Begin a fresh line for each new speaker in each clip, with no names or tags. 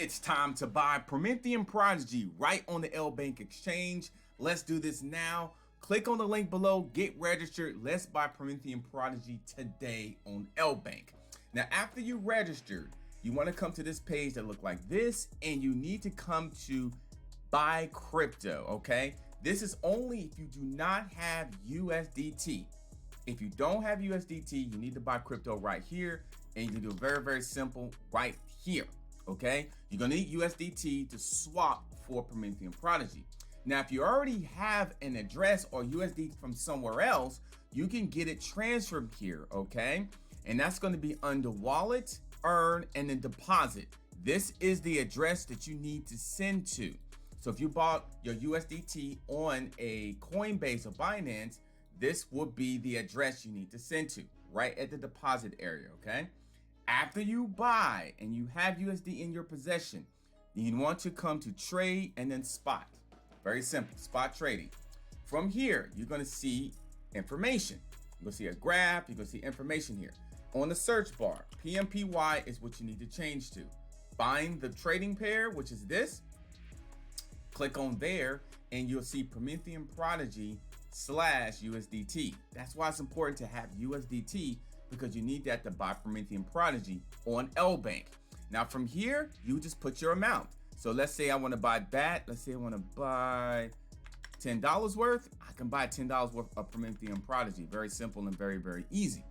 It's time to buy Prometheum Prodigy right on the LBANK Exchange. Let's do this now. Click on the link below, get registered. Let's buy Prometheum Prodigy today on LBANK. Now, after you registered, you want to come to this page that look like this, and you need to come to buy crypto, okay? This is only if you do not have USDT. If you don't have USDT, you need to buy crypto right here, and you can do it very, very simple right here. Okay, you're gonna need USDT to swap for Prometheum Prodigy. Now, if you already have an address or USD from somewhere else, you can get it transferred here, okay? And that's gonna be under wallet, earn, and then deposit. This is the address that you need to send to. So if you bought your USDT on a Coinbase or Binance, this would be the address you need to send to, right at the deposit area, okay? After you buy and you have USD in your possession, you want to come to trade and then spot. Very simple, spot trading. From here, you're gonna see information. You're gonna see a graph, you're gonna see information here. On the search bar, PMPY is what you need to change to. Find the trading pair, which is this. Click on there and you'll see Prometheum Prodigy /USDT. That's why it's important to have USDT, because you need that to buy Prometheum Prodigy on LBANK. Now from here, you just put your amount. So let's say I want to buy that. Let's say I want to buy $10 worth. I can buy $10 worth of Prometheum Prodigy. Very simple and very, very easy.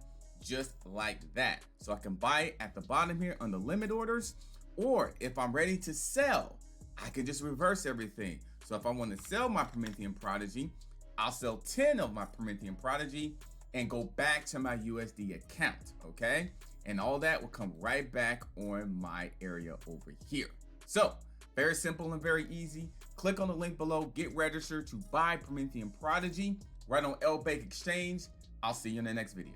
Just like that. So I can buy it at the bottom here under limit orders. Or if I'm ready to sell, I can just reverse everything. So if I want to sell my Prometheum Prodigy, I'll sell 10 of my Prometheum Prodigy and go back to my USD account, okay? And all that will come right back on my area over here. So, very simple and very easy. Click on the link below, get registered to buy Prometheum Prodigy right on LBANK Exchange. I'll see you in the next video.